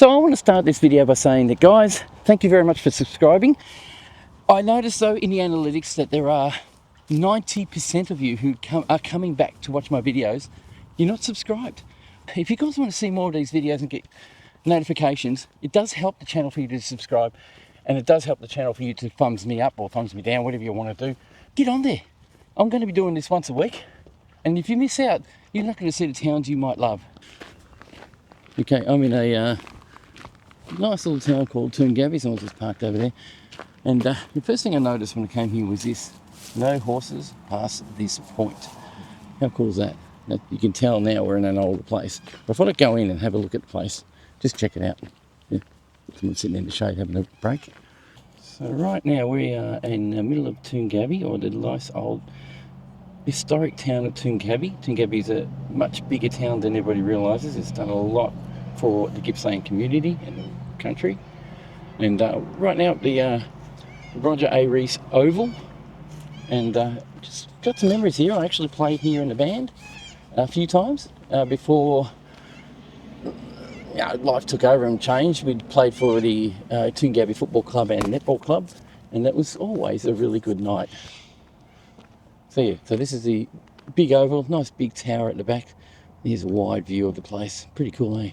So I want to start this video by saying that, guys, thank you very much for subscribing. I noticed though in the analytics that there are 90% of you who are coming back to watch my videos. You're not subscribed. If you guys want to see more of these videos and get notifications, it does help the channel for you to subscribe, and it does help the channel for you to thumbs me up or thumbs me down, whatever you want to do. Get on there. I'm going to be doing this once a week, and if you miss out, you're not going to see the towns you might love. Okay, I'm in a nice little town called Toongabbie. Someone's just parked over there, and the first thing I noticed when I came here was this: no horses past this point. How cool is that? Now, you can tell now we're in an older place. But if I want to go in and have a look at the place, just check it out. Yeah, someone's sitting in the shade having a break. So right now we are in the middle of Toongabbie, or the nice old historic town of Toongabbie. Toongabbie is a much bigger town than everybody realises. It's done a lot for the Gippsland community and the country. And right now at the Roger A. Rees Oval, and just got some memories here. I actually played here in the band a few times before life took over and changed. We'd played for the Toongabbie Football Club and Netball Club, and that was always a really good night. So yeah, so this is the big oval, nice big tower at the back. Here's a wide view of the place. Pretty cool, eh?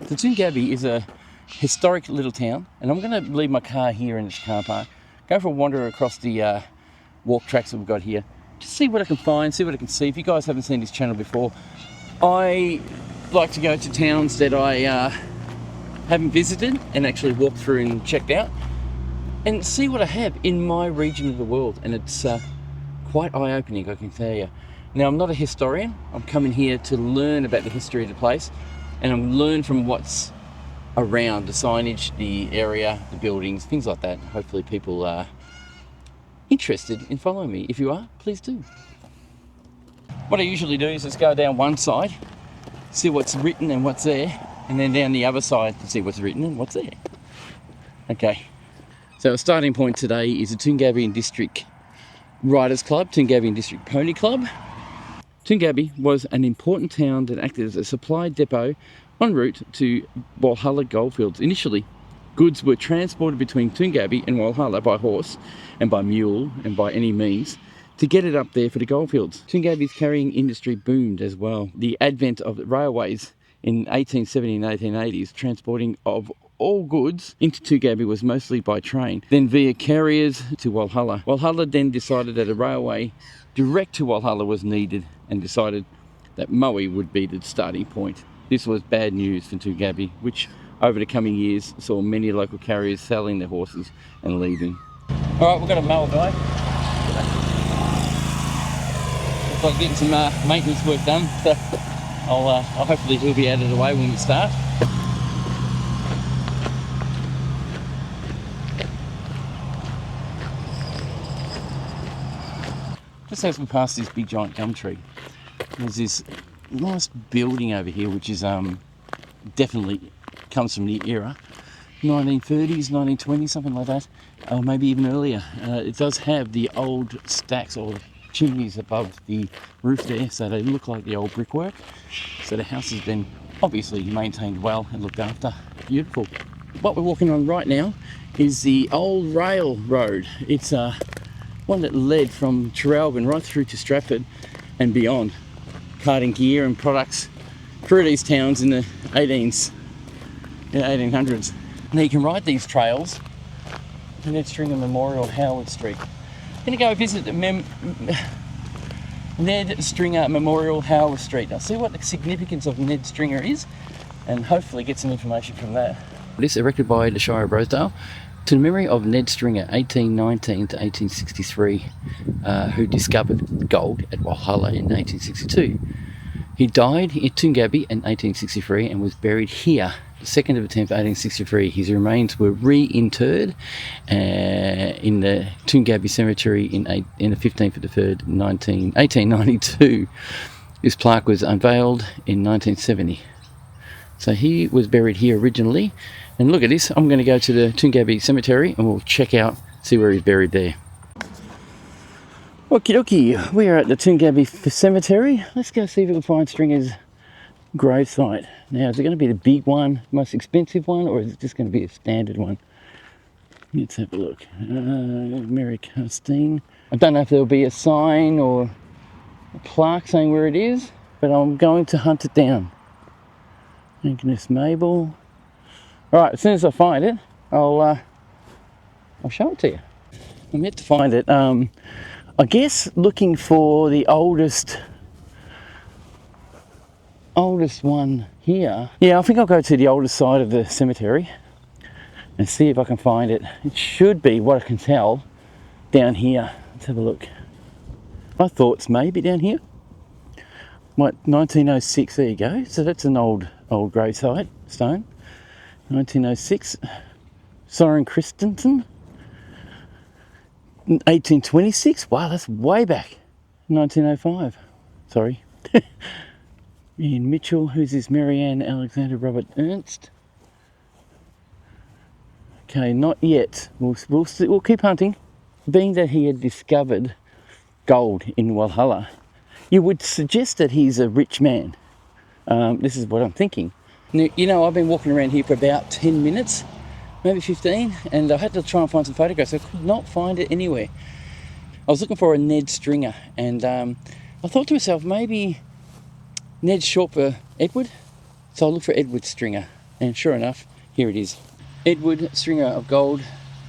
So Toongabbie is a historic little town, and I'm going to leave my car here in this car park, go for a wander across the walk tracks that we've got here, just see what I can find, see what I can see. If you guys haven't seen this channel before, I like to go to towns that I haven't visited and actually walk through and checked out and see what I have in my region of the world, and it's quite eye-opening, I can tell you. Now, I'm not a historian. I'm coming here to learn about the history of the place, and I'm learn from what's around, the signage, the area, the buildings, things like that. Hopefully people are interested in following me. If you are, please do. What I usually do is just go down one side, see what's written and what's there, and then down the other side to see what's written and what's there. Okay, so our starting point today is the Toongabbie District Riders Club, Toongabbie District Pony Club. Toongabbie was an important town that acted as a supply depot en route to Walhalla goldfields. Initially, goods were transported between Toongabbie and Walhalla by horse and by mule and by any means to get it up there for the goldfields. Toongabbie's carrying industry boomed as well. The advent of the railways in 1870 and 1880s, transporting of all goods into Toongabbie was mostly by train, then via carriers to Walhalla. Walhalla then decided that a railway direct to Walhalla was needed and decided that Maui would be the starting point. This was bad news for Toongabbie, which over the coming years saw many local carriers selling their horses and leaving. Alright, we've got a mower guy. Looks like getting some maintenance work done, so I'll hopefully he'll be out of the way when we start. Just as we pass this big giant gum tree, there's this nice building over here, which is definitely comes from the era 1930s, 1920s, something like that, or maybe even earlier. It does have the old stacks or chimneys above the roof there, so they look like the old brickwork. So the house has been obviously maintained well and looked after. Beautiful. What we're walking on right now is the old rail road. It's one that led from Traralgon right through to Stratford and beyond, carting gear and products through these towns in the 1800s. Now you can ride these trails to Ned Stringer Memorial, Howard Street. I'm going to go visit the Ned Stringer Memorial, Howard Street. I'll see what the significance of Ned Stringer is and hopefully get some information from that. This erected by the Shire of Rosedale to the memory of Ned Stringer, 1819 to 1863, who discovered gold at Walhalla in 1862. He died at Toongabbie in 1863 and was buried here, the 2nd of the 10th, 1863. His remains were reinterred in the Toongabbie Cemetery in the 15th of the 3rd, 1892. This plaque was unveiled in 1970. So he was buried here originally. And look at this, I'm going to go to the Toongabbie Cemetery and we'll check out, see where he's buried there. Okie dokie, we are at the Toongabbie Cemetery. Let's go see if we can find Stringer's grave site. Now, is it going to be the big one, most expensive one, or is it just going to be a standard one? Let's have a look. Mary Castine. I don't know if there'll be a sign or a plaque saying where it is, but I'm going to hunt it down. Agnes Mabel. Alright, as soon as I find it, I'll show it to you. I'm yet to find it. I guess looking for the oldest one here. Yeah, I think I'll go to the oldest side of the cemetery and see if I can find it. It should be, what I can tell, down here. Let's have a look. I thought it's maybe down here. What, 1906, there you go. So that's an old gravesite, stone. 1906, Soren Christensen. 1826, wow, that's way back. 1905, sorry. Ian Mitchell, who's this? Marianne Alexander Robert Ernst. Okay, not yet. We'll keep hunting. Being that he had discovered gold in Walhalla, you would suggest that he's a rich man. This is what I'm thinking. Now, you know, I've been walking around here for about 10 minutes, maybe 15, and I had to try and find some photographs. I could not find it anywhere. I was looking for a Ned Stringer, and I thought to myself, maybe Ned's short for Edward, so I'll look for Edward Stringer, and sure enough, here it is. Edward Stringer of gold,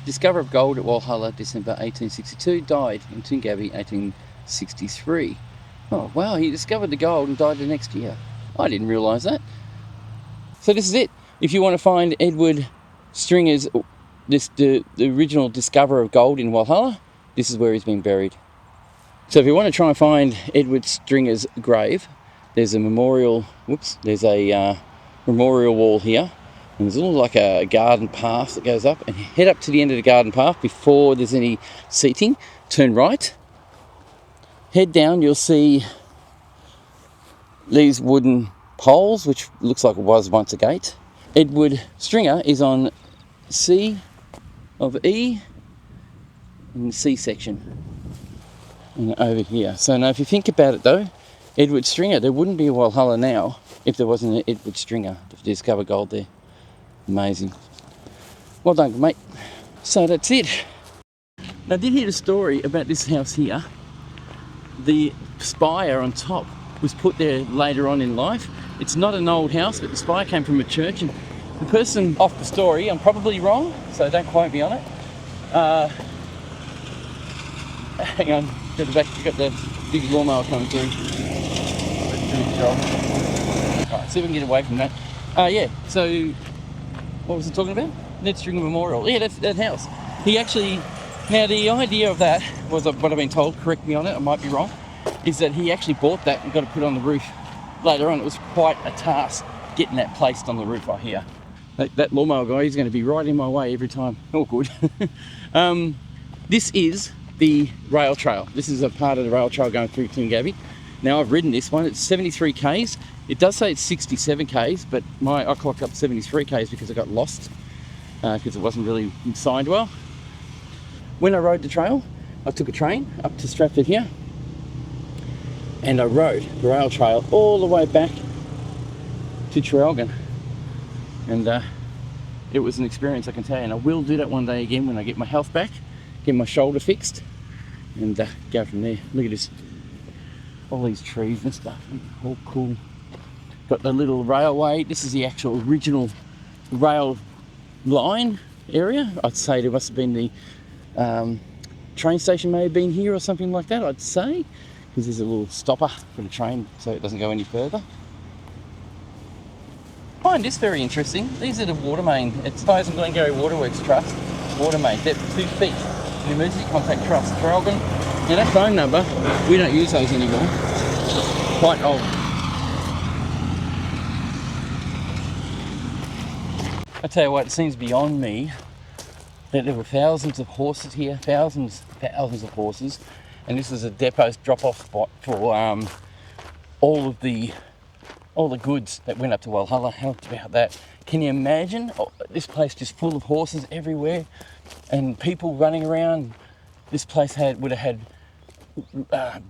discoverer of gold at Walhalla, December 1862, died in Toongabbie, 1863. Oh wow, he discovered the gold and died the next year. I didn't realise that. So this is it. If you want to find Edward Stringer's, the original discoverer of gold in Walhalla, this is where he's been buried. So if you want to try and find Edward Stringer's grave, there's a memorial, there's a memorial wall here, and there's a little like a garden path that goes up, and head up to the end of the garden path before there's any seating, turn right, head down, you'll see these wooden poles, which looks like it was once a gate. Edward Stringer is on C of E in the C section, and over here. So now if you think about it though, Edward Stringer, there wouldn't be a Walhalla now if there wasn't an Edward Stringer to discover gold there. Amazing. Well done, mate. So that's it. Now I did hear a story about this house here. The spire on top was put there later on in life. It's not an old house, but the spire came from a church, and the person off the story, I'm probably wrong, so don't quote me on it. Hang on, go to the back, you've got the big lawnmower coming through. Alright, see if we can get away from that. Yeah, so what was I talking about? Ned Stringer Memorial. Yeah, that's that house. He actually, now the idea of that was, what I've been told, correct me on it, I might be wrong, is that he actually bought that and got it put on the roof later on. It was quite a task getting that placed on the roof, I hear. That lawnmower guy, he's going to be right in my way every time. Oh, good. This is the rail trail. This is a part of the rail trail going through Toongabbie. Now, I've ridden this one. It's 73 k's. It does say it's 67 k's, but I clocked up 73 k's because I got lost, because it wasn't really signed well. When I rode the trail, I took a train up to Stratford here, and I rode the rail trail all the way back to Traralgon, and it was an experience, I can tell you, and I will do that one day again when I get my health back, get my shoulder fixed, and go from there. Look at this, all these trees and stuff, all cool. Got the little railway. This is the actual original rail line area. I'd say there must have been the train station, may have been here or something like that, I'd say, because there's a little stopper for the train so it doesn't go any further. I find this very interesting. These are the water main. It's Tyers and Glengarry Waterworks Trust water main, depth 2 feet. The Emergency Contact Trust, Traralgon. Now that phone number, we don't use those anymore. Quite old. I tell you what, it seems beyond me that there were thousands of horses here, thousands of horses, and this is a depot drop-off spot for all the goods that went up to Walhalla. How about that? Can you imagine this place just full of horses everywhere and people running around? This place would have had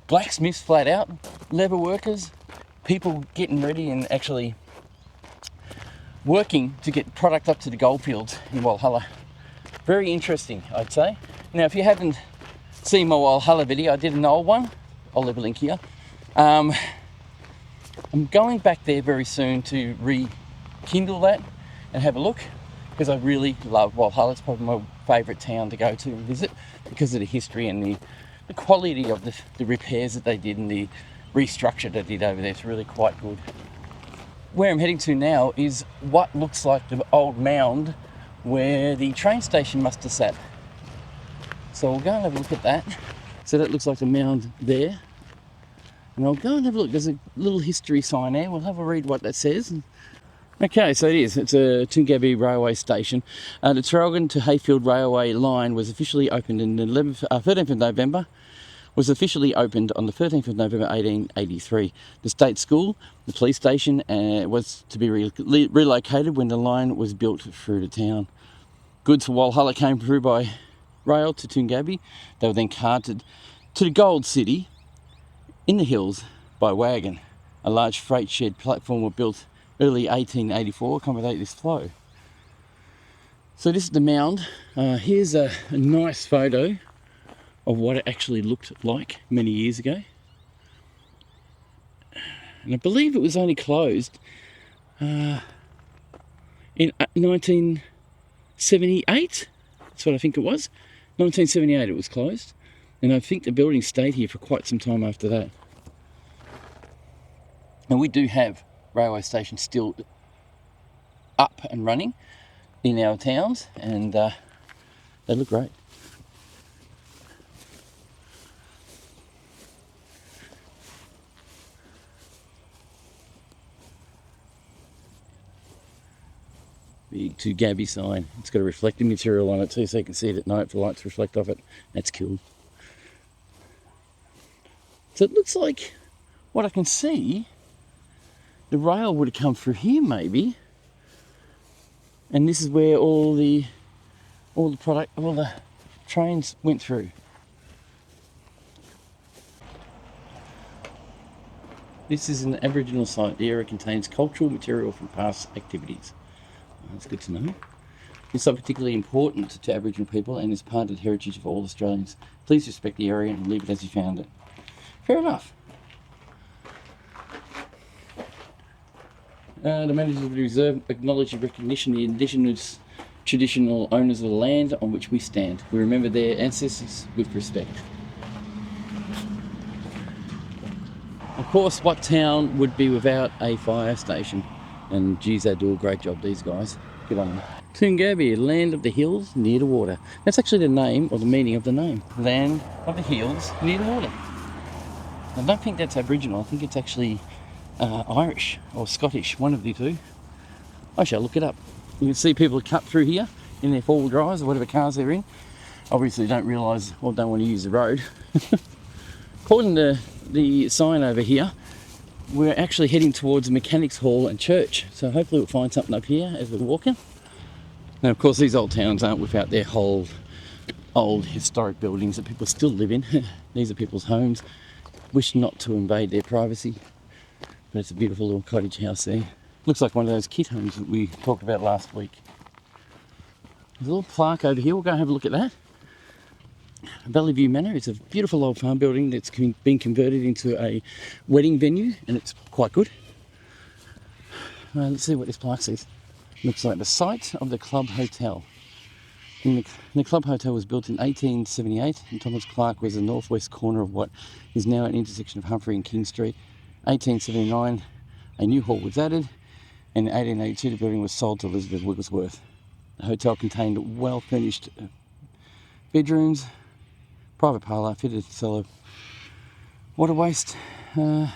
blacksmiths flat out, leather workers, people getting ready and actually working to get product up to the goldfields in Walhalla. Very interesting, I'd say. Now, if you haven't seen my Walhalla video, I did an old one. I'll leave a link here. I'm going back there very soon to rekindle that and have a look, because I really love Walhalla. It's probably my favourite town to go to and visit because of the history and the quality of the repairs that they did and the restructure they did over there. It's really quite good. Where I'm heading to now is what looks like the old mound where the train station must have sat. So we'll go and have a look at that. So that looks like the mound there. And I'll go and have a look. There's a little history sign there. We'll have a read what that says. Okay, so it is. It's a Toongabbie railway station. The Traralgon to Hayfield railway line was officially opened in the 13th of November. Was officially opened on the 13th of November 1883. The state school, the police station, was to be relocated when the line was built through the town. Goods for Walhalla came through by rail to Toongabbie. They were then carted to the Gold City in the hills by wagon. A large freight shed platform was built early 1884 to accommodate this flow. So this is the mound. Here's a nice photo of what it actually looked like many years ago. And I believe it was only closed in 1978. That's what I think it was. 1978 it was closed. And I think the building stayed here for quite some time after that. And we do have railway stations still up and running in our towns, and they look great. Big Toongabbie sign. It's got a reflective material on it too, so you can see it at night if the lights reflect off it. That's cool. So it looks like, what I can see, the rail would have come through here maybe, and this is where all the trains went through. This is an Aboriginal site. The area contains cultural material from past activities. That's good to know. It's not particularly important to Aboriginal people and is part of the heritage of all Australians. Please respect the area and leave it as you found it. Fair enough. The managers of the reserve acknowledge and recognition the indigenous traditional owners of the land on which we stand. We remember their ancestors with respect. Of course, what town would be without a fire station? And geez, they do a great job, these guys. Good on them. Toongabbie, land of the hills near the water. That's actually the name, or the meaning of the name. Land of the hills near the water. I don't think that's Aboriginal. I think it's actually Irish or Scottish, one of the two. I shall look it up. You can see people cut through here in their four-wheel drives or whatever cars they're in. Obviously don't realise or don't want to use the road. According to the sign over here, we're actually heading towards Mechanics Hall and Church. So hopefully we'll find something up here as we're walking. Now of course these old towns aren't without their whole old historic buildings that people still live in. These are people's homes. Wish not to invade their privacy. But it's a beautiful little cottage house there. Looks like one of those kit homes that we talked about last week. There's a little plaque over here. We'll go and have a look at that. Valley View Manor. It's a beautiful old farm building that's been converted into a wedding venue, and it's quite good. Let's see what this plaque says. Looks like the site of the Club Hotel. The Club Hotel was built in 1878, and Thomas Clark was the northwest corner of what is now an intersection of Humphrey and King Street. 1879, a new hall was added, and in 1882 the building was sold to Elizabeth Wigglesworth. The hotel contained well-furnished bedrooms, private parlour, fitted cellar, water waste. So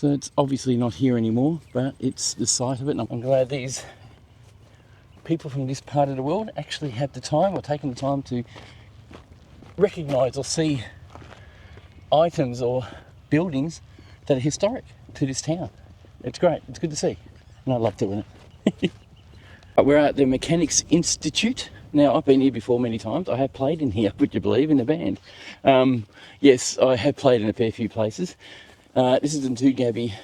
it's obviously not here anymore, but it's the site of it, and I'm glad these people from this part of the world actually have the time or taken the time to recognise or see items or buildings that are historic to this town. It's great, it's good to see, and I love doing it. We're at the Mechanics Institute Now, I've been here before many times. I have played in here, would you believe, in a band. Yes, I have played in a fair few places. This is the Toongabbie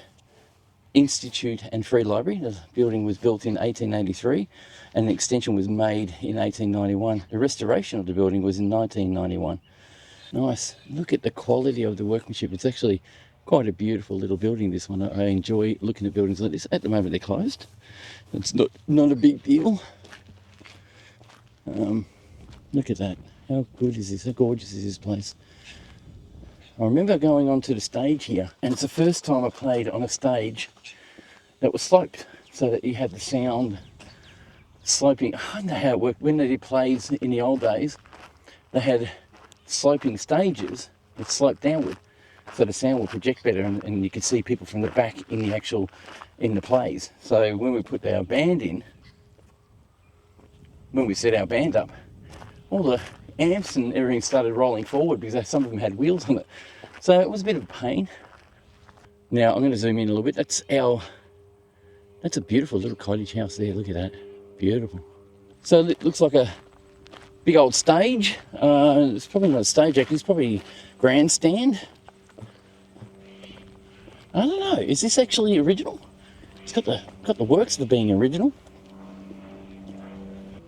Institute and Free Library. The building was built in 1883 and the extension was made in 1891. The restoration of the building was in 1991. Nice. Look at the quality of the workmanship. It's actually quite a beautiful little building, this one. I enjoy looking at buildings like this. At the moment they're closed. It's not a big deal. Look at that. How good is this? How gorgeous is this place? I remember going onto the stage here, and it's the first time I played on a stage that was sloped, so that you had the sound sloping. I don't know how it worked. When they did plays in the old days, they had sloping stages that sloped downward, so the sound would project better, and you could see people from the back in the plays. So when we put our band in, when we set our band up, all the amps and everything started rolling forward because some of them had wheels on it. So it was a bit of a pain. Now I'm going to zoom in a little bit. That's a beautiful little cottage house there. Look at that. Beautiful. So it looks like a big old stage. It's probably not a stage actually, it's probably a grandstand. I don't know. Is this actually original? It's got the works of being original.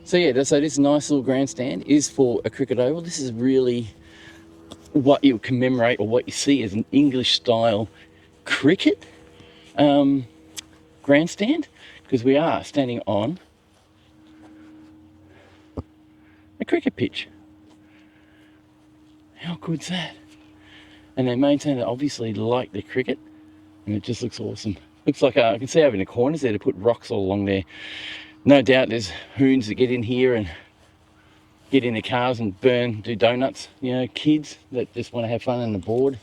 So yeah, so this nice little grandstand is for a cricket oval. This is really what you commemorate, or what you see as an English style cricket grandstand, because we are standing on a cricket pitch. How good's that? And they maintain it obviously like the cricket, and it just looks awesome. Looks like I can see over in the corners there to put rocks all along there. No doubt there's hoons that get in here and get in their cars and do donuts. You know, kids that just want to have fun on the board.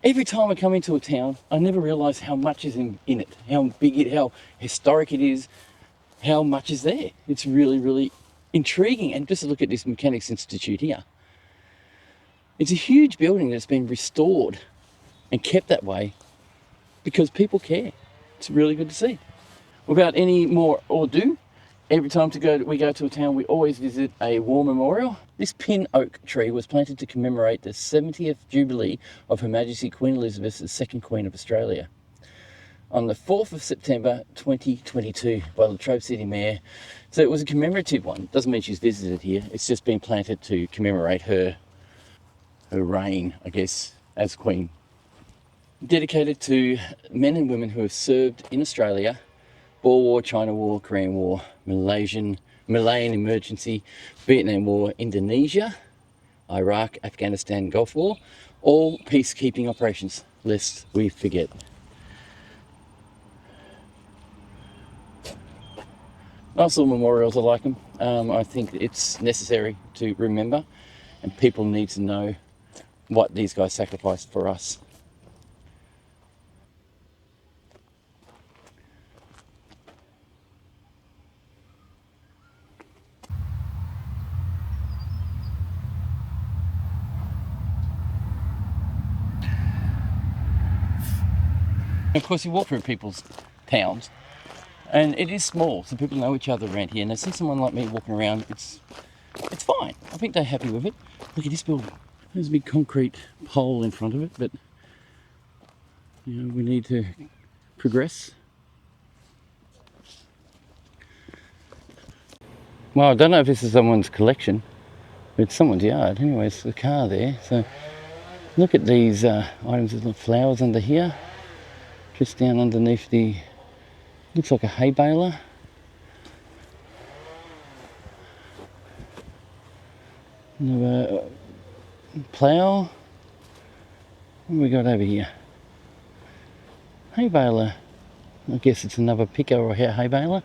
Every time I come into a town, I never realise how much is in it, how big it, how historic it is, how much is there. It's really, really intriguing. And just look at this Mechanics Institute here. It's a huge building that's been restored and kept that way because people care. It's really good to see. Without any more ado, every time we go to a town, we always visit a war memorial. This pin oak tree was planted to commemorate the 70th Jubilee of Her Majesty Queen Elizabeth, the second Queen of Australia, on the 4th of September 2022 by the Latrobe City Mayor. So it was a commemorative one. Doesn't mean she's visited here. It's just been planted to commemorate her reign, I guess, as Queen. Dedicated to men and women who have served in Australia, Boer War, China War, Korean War, Malayan Emergency, Vietnam War, Indonesia, Iraq, Afghanistan, Gulf War, all peacekeeping operations, lest we forget. Nice little memorials, I like them. I think it's necessary to remember, and people need to know what these guys sacrificed for us. Of course, you walk through people's towns, and it is small, so people know each other around here. And they see someone like me walking around, it's fine. I think they're happy with it. Look at this building. There's a big concrete pole in front of it, but you know, we need to progress. Well, I don't know if this is someone's collection, but it's someone's yard. Anyway, it's a car there. So look at these items. There's little flowers under here. Just down underneath looks like a hay baler. Another plough. What have we got over here? Hay baler. I guess it's another picker or a hay baler.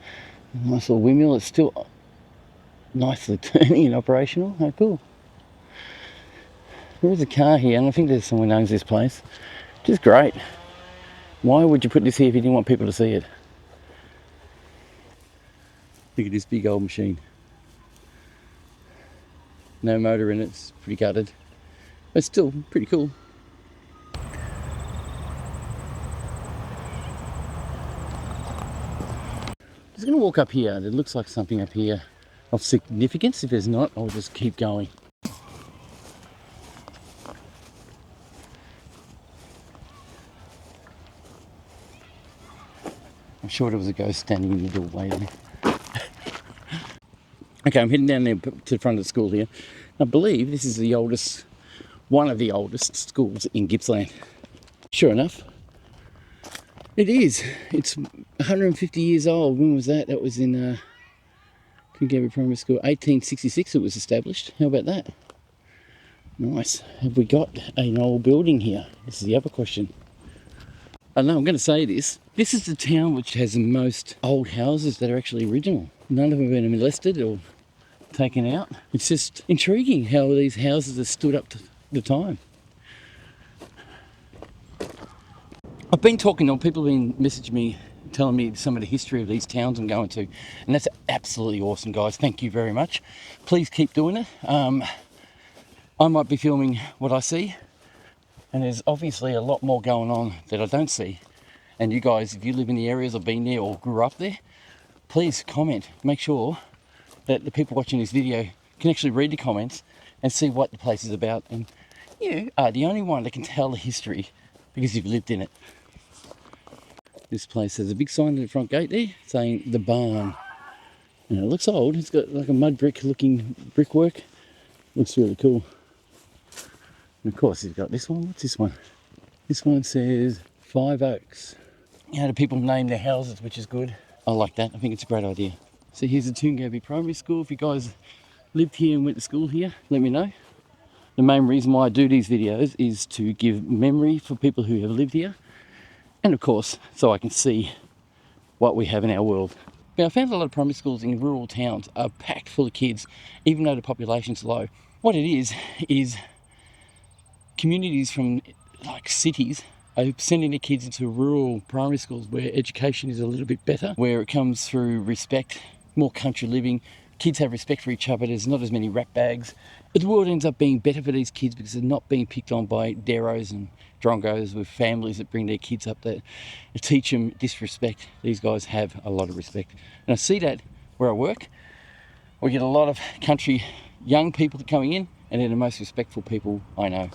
Nice little windmill. It's still nicely turning and operational. How cool. There is a car here, and I think there's someone who owns this place. Which is great. Why would you put this here if you didn't want people to see it? Look at this big old machine. No motor in it, it's pretty gutted. But still pretty cool. Just was going to walk up here. There looks like something up here of significance. If there's not, I'll just keep going. I'm sure there was a ghost standing in the doorway there. Okay, I'm heading down there to the front of the school here. I believe this is the oldest, one of the oldest schools in Gippsland. Sure enough, it is. It's 150 years old. When was that? That was in Toongabbie Primary School. 1866 it was established. How about that? Nice. Have we got an old building here? This is the other question. I know, I'm going to say this. This is the town which has the most old houses that are actually original. None of them have been molested or taken out. It's just intriguing how these houses have stood up to the time. I've been talking to people, have been messaging me, telling me some of the history of these towns I'm going to, and that's absolutely awesome, guys. Thank you very much. Please keep doing it. I might be filming what I see, and there's obviously a lot more going on that I don't see. And you guys, if you live in the areas or been there or grew up there, please comment. Make sure that the people watching this video can actually read the comments and see what the place is about. And you are the only one that can tell the history because you've lived in it. This place has a big sign at the front gate there saying the barn. And it looks old. It's got like a mud brick looking brickwork. Looks really cool. And of course you've got this one. What's this one? This one says 5 Oaks. How do people name their houses, which is good. I like that. I think it's a great idea. So here's the Toongabbie Primary School. If you guys lived here and went to school here, let me know. The main reason why I do these videos is to give memory for people who have lived here. And of course, so I can see what we have in our world. Now, I found a lot of primary schools in rural towns are packed full of kids, even though the population's low. What it is communities from like cities are sending their kids into rural primary schools where education is a little bit better, where it comes through respect, more country living. Kids have respect for each other. There's not as many rat bags. But the world ends up being better for these kids because they're not being picked on by deros and drongos with families that bring their kids up that teach them disrespect. These guys have a lot of respect. And I see that where I work. We get a lot of country young people coming in, and they're the most respectful people I know.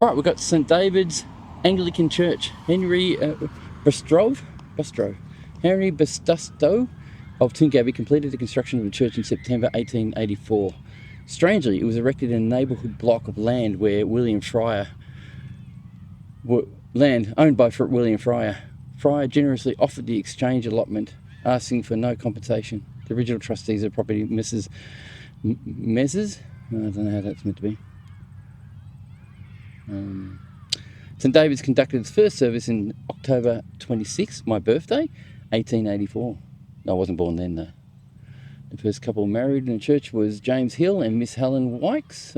All right, we've got St. David's Anglican Church. Henry Bustow of Toongabbie completed the construction of the church in September 1884. Strangely, it was erected in a neighbourhood block of land where William Fryer, land owned by William Fryer. Fryer generously offered the exchange allotment, asking for no compensation. The original trustees of the property, Mrs. Messrs. I don't know how that's meant to be. St. David's conducted its first service in October 26, my birthday, 1884. I wasn't born then though. The first couple married in the church was James Hill and Miss Helen Wicks.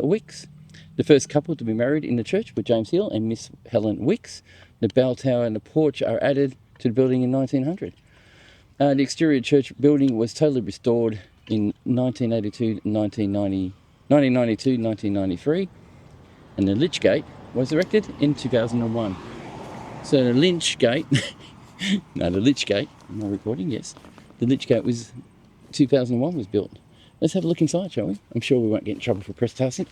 The first couple to be married in the church were James Hill and Miss Helen Wicks. The bell tower and the porch are added to the building in 1900. The exterior church building was totally restored in 1992, 1993, and the Lich Gate was erected in 2001. So the Lynch Gate, no, the Lich Gate, am I recording? Yes. The Lich Gate was 2001 was built. Let's have a look inside, shall we? I'm sure we won't get in trouble for trespassing.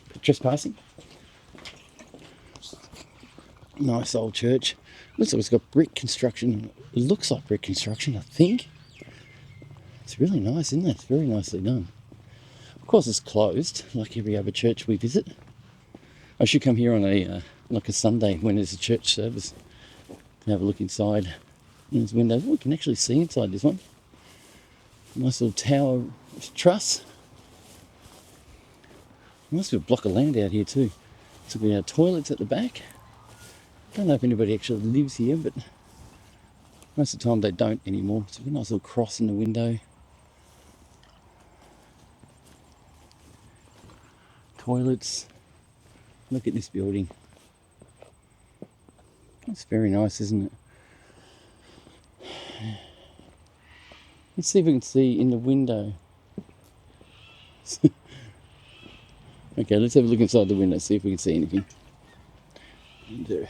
Nice old church. Looks like it's got brick construction. It looks like brick construction, I think. It's really nice, isn't it? It's very nicely done. Of course, it's closed, like every other church we visit. I should come here on a like a Sunday when there's a church service to have a look inside. There's windows. Oh, we can actually see inside this one. Nice little tower truss. Must be a block of land out here too. So we have toilets at the back. Don't know if anybody actually lives here, but most of the time they don't anymore. So a nice little cross in the window. Toilets. Look at this building. It's very nice, isn't it? Let's see if we can see in the window. Okay, let's have a look inside the window, see if we can see anything. There.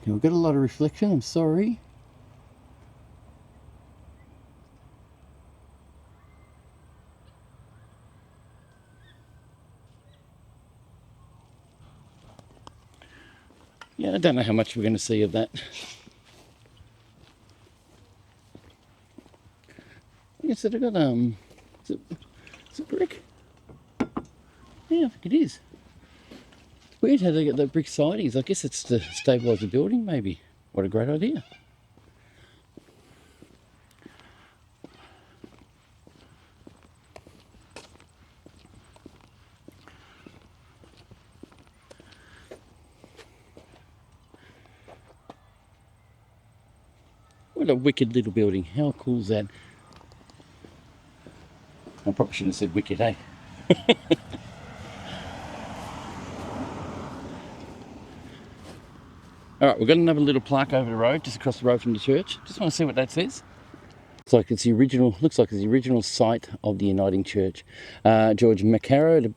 Yeah, we've got a lot of reflection, I'm sorry. Yeah, I don't know how much we're going to see of that. Yes, they've got, is it brick? Yeah, I think it is. Weird how they got the brick sidings. I guess it's to stabilise the building, maybe. What a great idea. What a wicked little building. How cool is that? I probably shouldn't have said wicked, eh? Alright, we've got another little plaque over the road, just across the road from the church. Just want to see what that says. Looks like it's the original site of the Uniting Church. George Macaro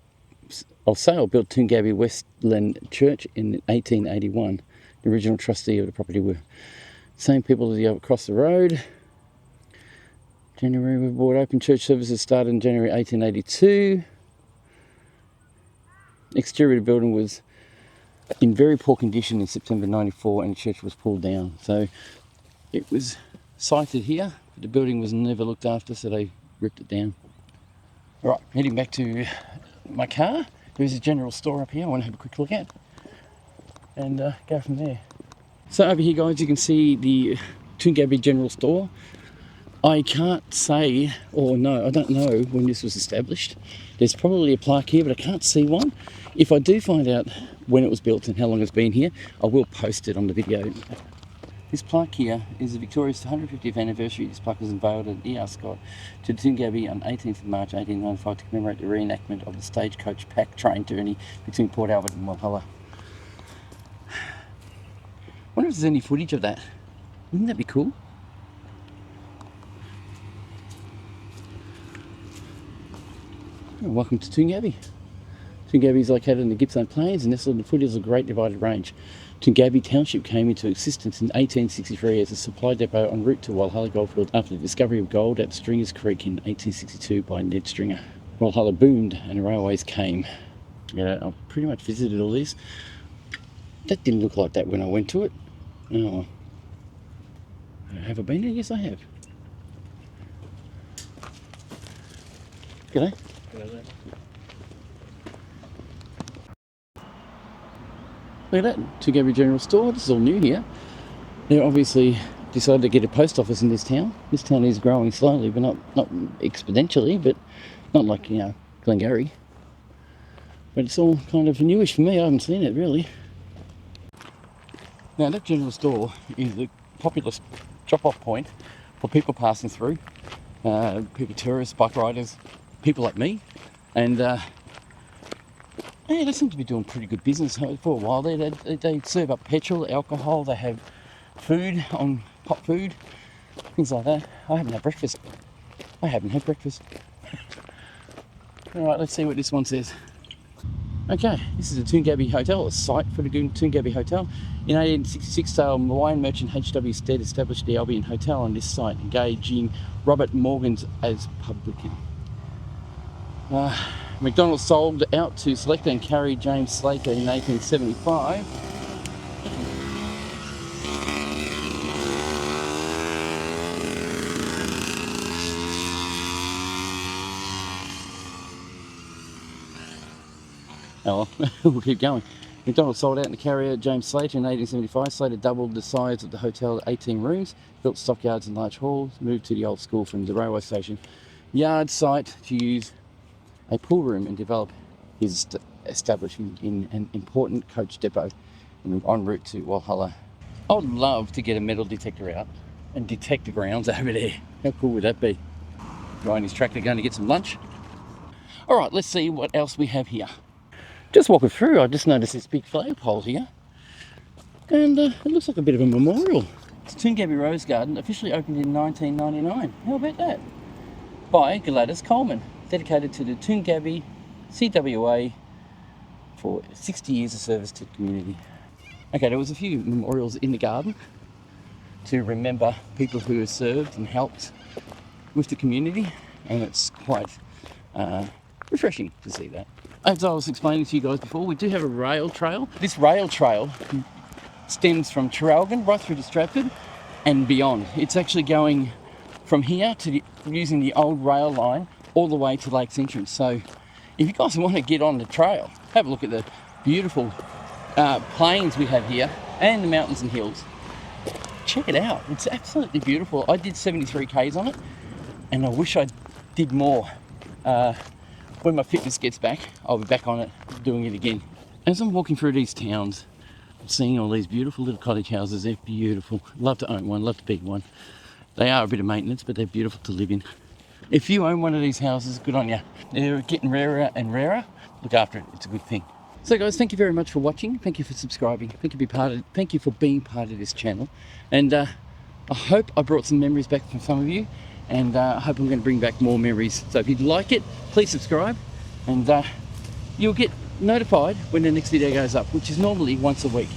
of Sale built Toongabbie Westland Church in 1881. The original trustee of the property were same people as the across the road. January we bought open. Church services started in January 1882. Exterior of the building was in very poor condition in September 94 and the church was pulled down. So it was sited here, but the building was never looked after, so they ripped it down. Alright, heading back to my car. There's a general store up here I want to have a quick look at and go from there. So over here, guys, you can see the Toongabbie general store. I can't say, or no, I don't know when this was established. There's probably a plaque here, but I can't see one. If I do find out when it was built and how long it's been here, I will post it on the video. This plaque here is the Victoria's 150th anniversary. This plaque was unveiled at E.R. Scott to Toongabbie on 18th of March 1895 to commemorate the reenactment of the stagecoach pack train journey between Port Albert and Walhalla. I wonder if there's any footage of that. Wouldn't that be cool? Welcome to Toongabbie. Toongabbie is located in the Gippsland Plains and nestled in the foothills of the Great Divided Range. Toongabbie Township came into existence in 1863 as a supply depot en route to Walhalla goldfields after the discovery of gold at Stringer's Creek in 1862 by Ned Stringer. Walhalla boomed and railways came. Yeah, I've pretty much visited all this. That didn't look like that when I went to it. Oh, have I been there? Yes, I have. G'day. Look at that, Toongabbie General Store. This is all new here. They obviously decided to get a post office in this town. This town is growing slowly, but not exponentially, but not like, you know, Glengarry. But it's all kind of newish for me. I haven't seen it really. Now that general store is the popular drop-off point for people passing through, people, tourists, bike riders, people like me, and yeah, they seem to be doing pretty good business for a while. They serve up petrol, alcohol, they have food, on hot food, things like that. I haven't had breakfast. Alright, let's see what this one says. Okay, this is the Toongabbie Hotel, a site for the Toongabbie Hotel. In 1866, Hawaiian merchant H.W. Stead established the Albion Hotel on this site, engaging Robert Morgans as publican. McDonald's sold out to Selector and carried James Slater in 1875. Oh well, we'll keep going. McDonald's sold out in the carrier James Slater in 1875. Slater doubled the size of the hotel to 18 rooms, built stockyards and large halls, moved to the old school from the railway station yard site to use a pool room and develop his establishment in an important coach depot en route to Walhalla. I would love to get a metal detector out and detect the grounds over there. How cool would that be? Guy in his tractor going to get some lunch. Alright, let's see what else we have here. Just walking through, I just noticed this big flagpole here, and it looks like a bit of a memorial. It's Toongabbie Rose Garden, officially opened in 1999. How about that? By Gladys Coleman, dedicated to the Toongabbie CWA for 60 years of service to the community. Okay, there was a few memorials in the garden to remember people who have served and helped with the community, and it's quite refreshing to see that. As I was explaining to you guys before, we do have a rail trail. This rail trail stems from Traralgon right through to Stratford and beyond. It's actually going from here to using the old rail line all the way to Lakes Entrance. So if you guys want to get on the trail, have a look at the beautiful plains we have here and the mountains and hills. Check it out. It's absolutely beautiful. I did 73 Ks on it, and I wish I did more. When my fitness gets back, I'll be back on it, doing it again. As I'm walking through these towns, I'm seeing all these beautiful little cottage houses. They're beautiful. Love to own one, love to be one. They are a bit of maintenance, but they're beautiful to live in. If you own one of these houses, good on you. They're getting rarer and rarer. Look after it. It's a good thing. So guys, thank you very much for watching. Thank you for subscribing. Thank you for being part of this channel. And I hope I brought some memories back from some of you. And I hope I'm going to bring back more memories. So if you'd like it, please subscribe. And you'll get notified when the next video goes up, which is normally once a week.